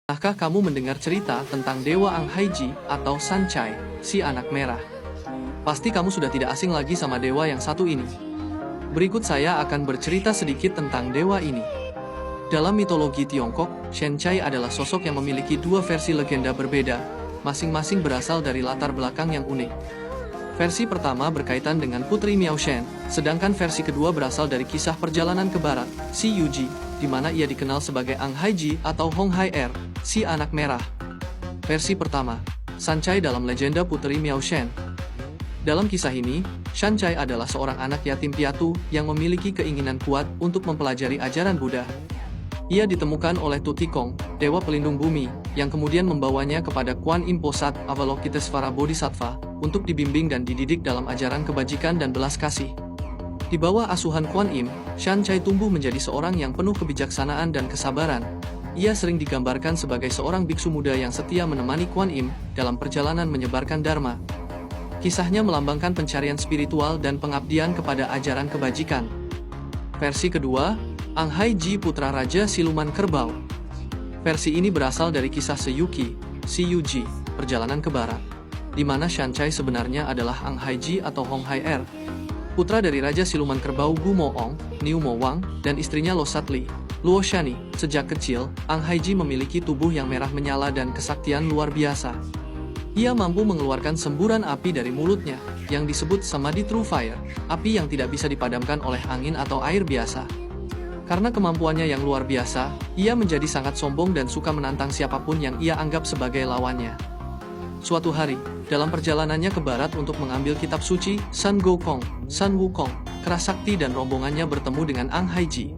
Pernahkah kamu mendengar cerita tentang Dewa Anghaiji atau Sanchai, si anak merah? Pasti kamu sudah tidak asing lagi sama dewa yang satu ini. Berikut saya akan bercerita sedikit tentang dewa ini. Dalam mitologi Tiongkok, Sanchai adalah sosok yang memiliki dua versi legenda berbeda, masing-masing berasal dari latar belakang yang unik. Versi pertama berkaitan dengan Putri Miao Shen, sedangkan versi kedua berasal dari kisah perjalanan ke barat, si Yuji, di mana ia dikenal sebagai Anghaiji atau Hong Hai Er, si anak merah. Versi pertama, Sanchai dalam legenda Putri Miao Shen. Dalam kisah ini, Sanchai adalah seorang anak yatim piatu yang memiliki keinginan kuat untuk mempelajari ajaran Buddha. Ia ditemukan oleh Tutikong, dewa pelindung bumi, yang kemudian membawanya kepada Kuan Im Posat Avalokitesvara Bodhisattva, untuk dibimbing dan dididik dalam ajaran kebajikan dan belas kasih. Di bawah asuhan Kuan Im, Sanchai tumbuh menjadi seorang yang penuh kebijaksanaan dan kesabaran. Ia sering digambarkan sebagai seorang biksu muda yang setia menemani Kuan Im dalam perjalanan menyebarkan Dharma. Kisahnya melambangkan pencarian spiritual dan pengabdian kepada ajaran kebajikan. Versi kedua, Anghaiji putra Raja Siluman Kerbau. Versi ini berasal dari kisah Seyuki, si Yuji, perjalanan ke barat, di mana Sanchai sebenarnya adalah Anghaiji atau Hong Hai Er, putra dari Raja Siluman Kerbau Gu Moong, Niu Mo Wang, dan istrinya Losatli, Luo Shani. Sejak kecil, Anghaiji memiliki tubuh yang merah menyala dan kesaktian luar biasa. Ia mampu mengeluarkan semburan api dari mulutnya, yang disebut Samadhi True Fire, api yang tidak bisa dipadamkan oleh angin atau air biasa. Karena kemampuannya yang luar biasa, ia menjadi sangat sombong dan suka menantang siapapun yang ia anggap sebagai lawannya. Suatu hari, dalam perjalanannya ke barat untuk mengambil kitab suci, Sun Gokong, Sun Wukong, Kerasakti dan rombongannya bertemu dengan Anghaiji.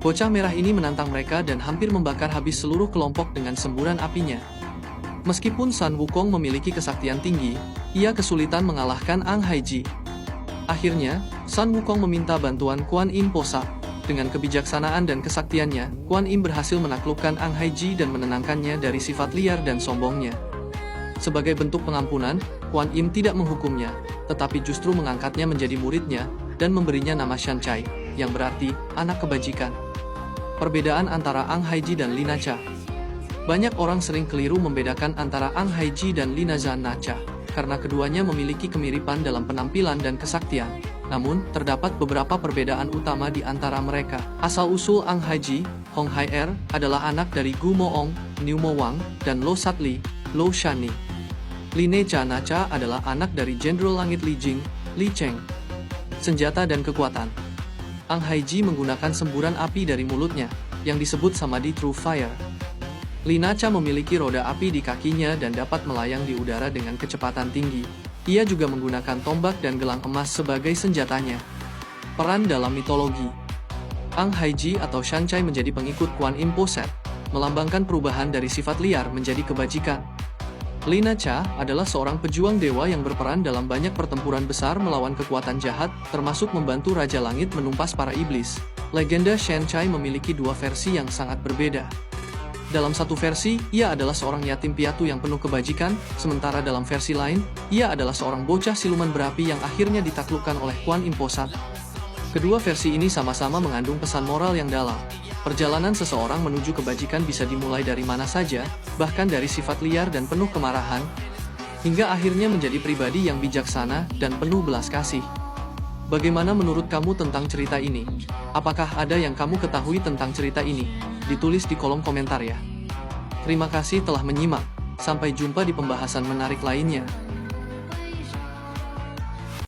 Bocah merah ini menantang mereka dan hampir membakar habis seluruh kelompok dengan semburan apinya. Meskipun Sun Wukong memiliki kesaktian tinggi, ia kesulitan mengalahkan Anghaiji. Akhirnya, Sun Wukong meminta bantuan Kuan Im Posat. Dengan kebijaksanaan dan kesaktiannya, Kuan Im berhasil menaklukkan Anghaiji dan menenangkannya dari sifat liar dan sombongnya. Sebagai bentuk pengampunan, Kuan Im tidak menghukumnya, tetapi justru mengangkatnya menjadi muridnya, dan memberinya nama Sanchai, yang berarti, anak kebajikan. Perbedaan antara Anghaiji dan Lina Cha. Banyak orang sering keliru membedakan antara Anghaiji dan Lina Cha, karena keduanya memiliki kemiripan dalam penampilan dan kesaktian. Namun, terdapat beberapa perbedaan utama di antara mereka. Asal-usul Anghaiji, Hong Hai Er, adalah anak dari Gu Moong, Niu Mo Wang, dan Losatli, Luo Shani. Lina Cha adalah anak dari Jenderal Langit Li Jing, Li Cheng. Senjata dan kekuatan. Anghaiji menggunakan semburan api dari mulutnya, yang disebut Samadhi True Fire. Lina Cha memiliki roda api di kakinya dan dapat melayang di udara dengan kecepatan tinggi. Ia juga menggunakan tombak dan gelang emas sebagai senjatanya. Peran dalam mitologi. Anghaiji atau Sanchai menjadi pengikut Kuan Im Posat, melambangkan perubahan dari sifat liar menjadi kebajikan. Lina Cha adalah seorang pejuang dewa yang berperan dalam banyak pertempuran besar melawan kekuatan jahat, termasuk membantu Raja Langit menumpas para iblis. Legenda Sanchai memiliki dua versi yang sangat berbeda. Dalam satu versi, ia adalah seorang yatim piatu yang penuh kebajikan, sementara dalam versi lain, ia adalah seorang bocah siluman berapi yang akhirnya ditaklukkan oleh Kuan Im Posat. Kedua versi ini sama-sama mengandung pesan moral yang dalam. Perjalanan seseorang menuju kebajikan bisa dimulai dari mana saja, bahkan dari sifat liar dan penuh kemarahan, hingga akhirnya menjadi pribadi yang bijaksana dan penuh belas kasih. Bagaimana menurut kamu tentang cerita ini? Apakah ada yang kamu ketahui tentang cerita ini? Ditulis di kolom komentar ya. Terima kasih telah menyimak. Sampai jumpa di pembahasan menarik lainnya.